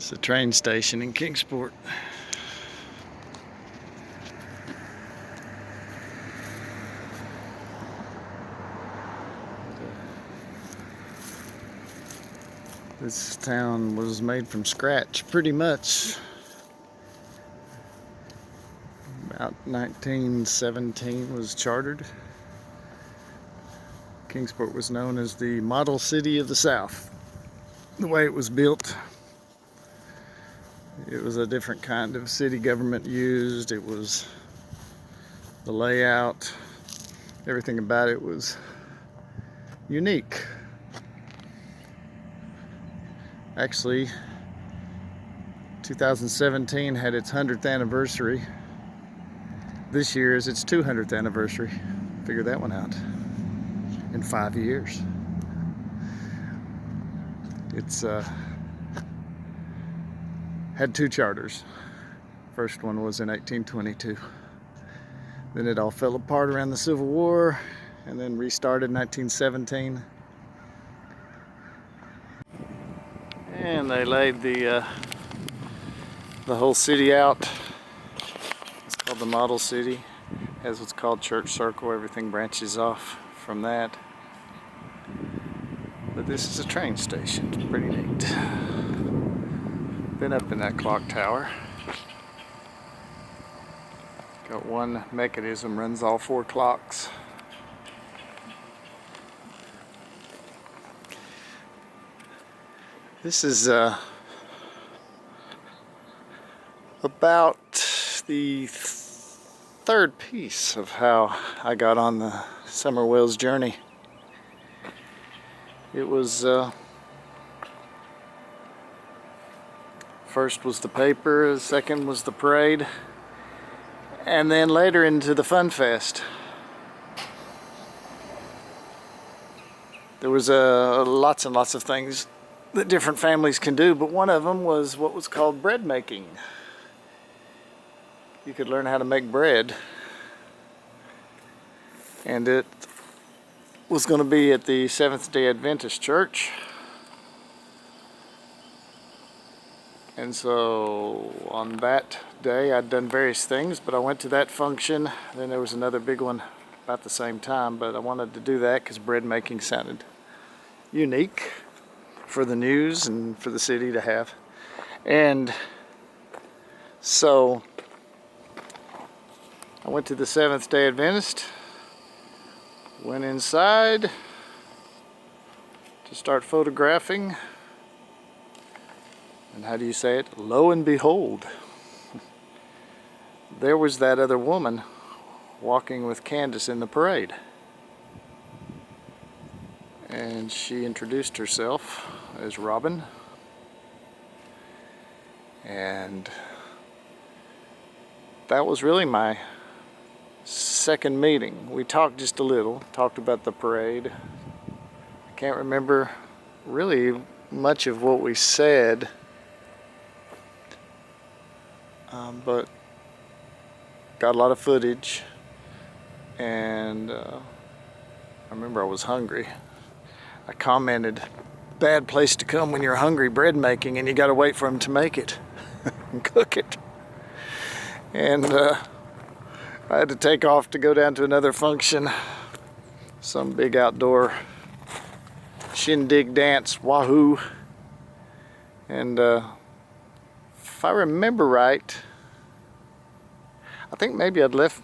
It's a train station in Kingsport. This town was made from scratch, pretty much. About 1917 was chartered. Kingsport was known as the model city of the South. The way it was built, it was a different kind of city government used. It was the layout, everything about it was unique. Actually, 2017 had its 100th anniversary. This year is its 200th anniversary. Figure that one out. In 5 years. It's had two charters. First one was in 1822. Then it all fell apart around the Civil War, and then restarted in 1917. And they laid the whole city out. It's called the model city. It has what's called Church Circle. Everything branches off from that. But this is a train station. It's pretty neat. Been up in that clock tower. Got one mechanism, runs all 4 clocks. This is about the third piece of how I got on the Summer Wells journey. It was first was the paper, second was the parade, and then later into the Funfest. There was lots and lots of things that different families can do, but one of them was what was called bread making. You could learn how to make bread, and it was going to be at the Seventh-day Adventist Church. And so on that day I'd done various things, but I went to that function. Then there was another big one about the same time, but I wanted to do that because bread making sounded unique for the news and for the city to have. And so I went to the Seventh-day Adventist, went inside to start photographing, and how do you say it? Lo and behold, there was that other woman walking with Candace in the parade. And she introduced herself as Robin. And that was really my second meeting. We talked just a little, talked about the parade. I can't remember really much of what we said, but got a lot of footage, and I remember I was hungry. I commented, bad place to come when you're hungry bread making and you gotta wait for them to make it and cook it. And I had to take off to go down to another function, some big outdoor shindig dance, wahoo. And if I remember right, I think maybe I'd left,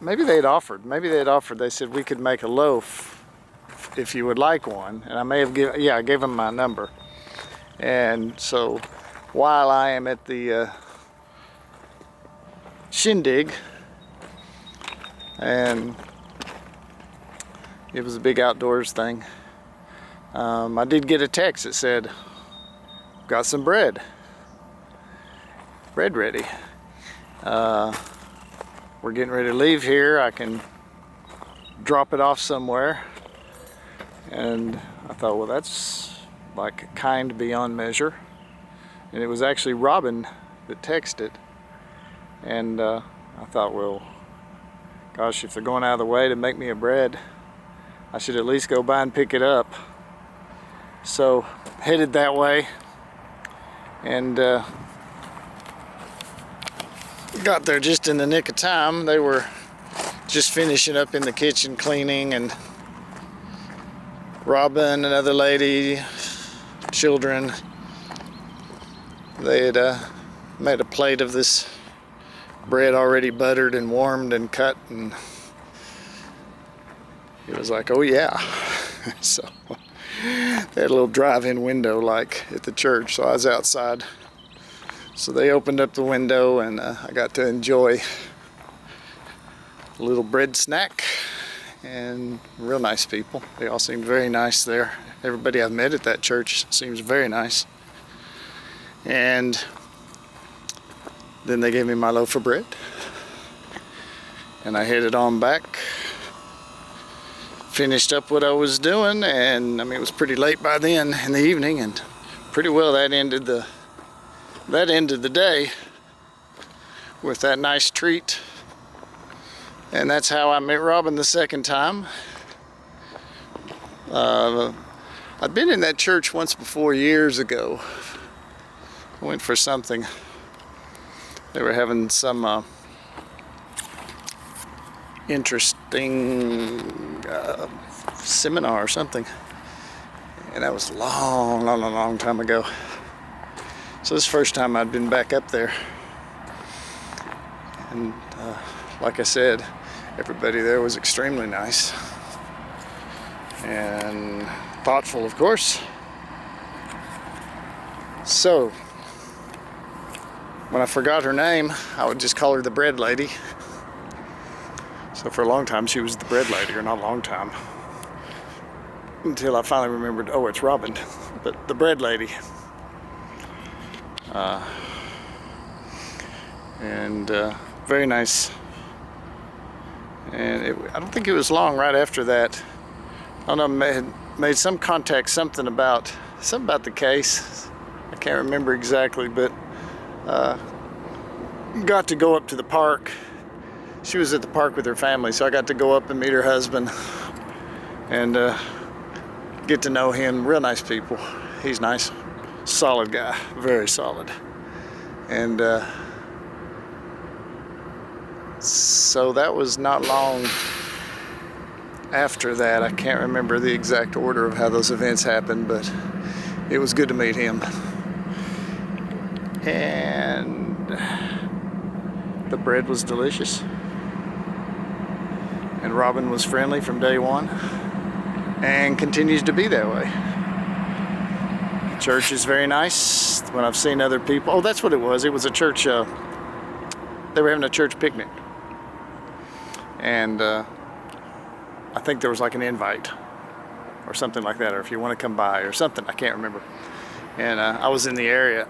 maybe they had offered, they said we could make a loaf if you would like one. And I may have given, I gave them my number. And so while I am at the shindig, and it was a big outdoors thing, I did get a text that said, got some bread ready. We're getting ready to leave here. I can drop it off somewhere. And I thought, well, that's like kind beyond measure. And it was actually Robin that texted. And I thought, well, gosh, if they're going out of the way to make me a bread, I should at least go by and pick it up. So headed that way, and got there just in the nick of time. They were just finishing up in the kitchen cleaning, and Robin, another lady, children, they had made a plate of this bread already buttered and warmed and cut, and it was like, oh yeah. So they had a little drive-in window like at the church, so I was outside. So they opened up the window, and I got to enjoy a little bread snack, and real nice people. They all seemed very nice there. Everybody I've met at that church seems very nice. And then they gave me my loaf of bread, and I headed on back. Finished up what I was doing, and I mean, it was pretty late by then in the evening, and pretty well that ended the day with that nice treat. And that's how I met Robin the second time. I'd been in that church once before, years ago. I went for something. They were having some interesting seminar or something, and that was a long time ago. So this is the first time I'd been back up there, and like I said, everybody there was extremely nice and thoughtful, of course. So when I forgot her name, I would just call her the bread lady. So for a long time, she was the bread lady, or not a long time, until I finally remembered, oh, it's Robin, but the bread lady. Very nice. And I don't think it was long right after that. I don't know, made some contact, something about the case. I can't remember exactly, but got to go up to the park. She was at the park with her family, so I got to go up and meet her husband and get to know him. Real nice people. He's nice, solid guy, very solid. And so that was not long after that. I can't remember the exact order of how those events happened, but it was good to meet him. And the bread was delicious. And Robin was friendly from day one and continues to be that way. The church is very nice. When I've seen other people, oh, that's what it was. It was a church, they were having a church picnic. And I think there was like an invite or something like that, or if you want to come by or something, I can't remember. And I was in the area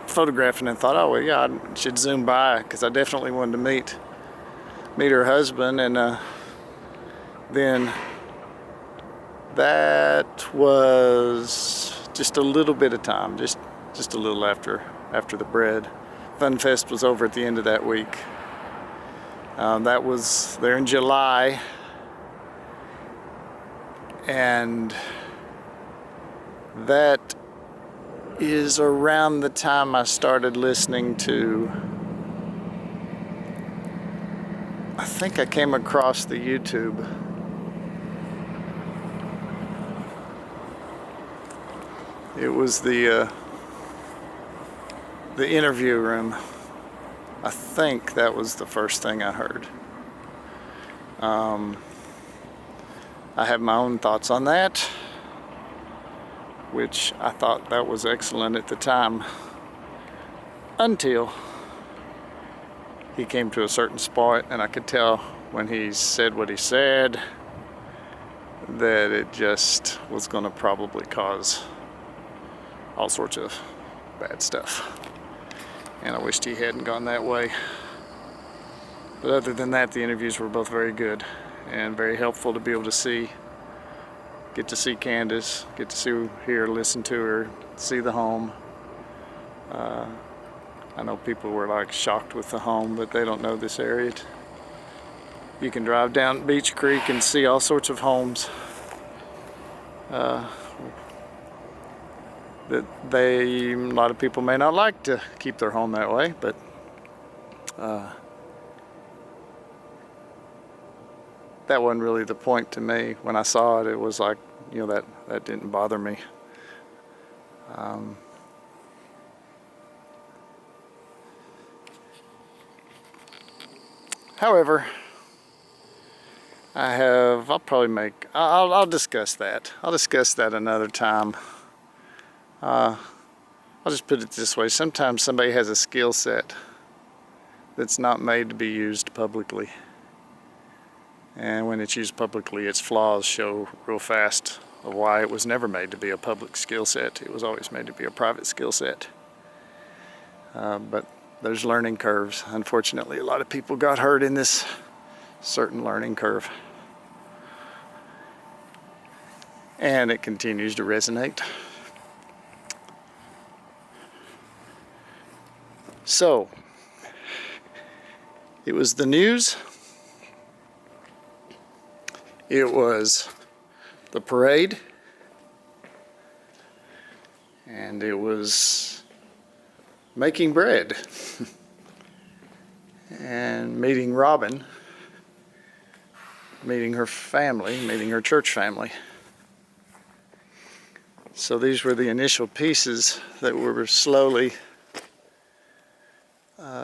photographing and thought, oh, well, yeah, I should zoom by, because I definitely wanted to meet her husband. And then that was just a little bit of time, just a little after the bread. Funfest was over at the end of that week. That was there in July, and that is around the time I started listening to, I think I came across the YouTube. It was the interview room. I think that was the first thing I heard. I have my own thoughts on that, which I thought that was excellent at the time, until he came to a certain spot, and I could tell when he said what he said that it just was going to probably cause all sorts of bad stuff. And I wished he hadn't gone that way. But other than that, the interviews were both very good and very helpful to be able to get to see Candace, get to hear, listen to her, see the home. I know people were like shocked with the home, but they don't know this area. You can drive down Beach Creek and see all sorts of homes. that a lot of people may not like to keep their home that way, but that wasn't really the point to me. When I saw it, it was like, you know, that didn't bother me. However, I'll probably I'll discuss that. I'll discuss that another time. I'll just put it this way. Sometimes somebody has a skill set that's not made to be used publicly. And when it's used publicly, its flaws show real fast of why it was never made to be a public skill set. It was always made to be a private skill set. But there's learning curves. Unfortunately, a lot of people got hurt in this certain learning curve. And it continues to resonate. So, it was the news. It was the parade. And it was making bread. And meeting Robin. Meeting her family, meeting her church family. So these were the initial pieces that were slowly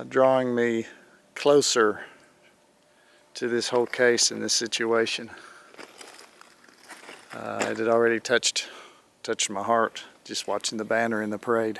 drawing me closer to this whole case and this situation. It had already touched my heart just watching the banner in the parade.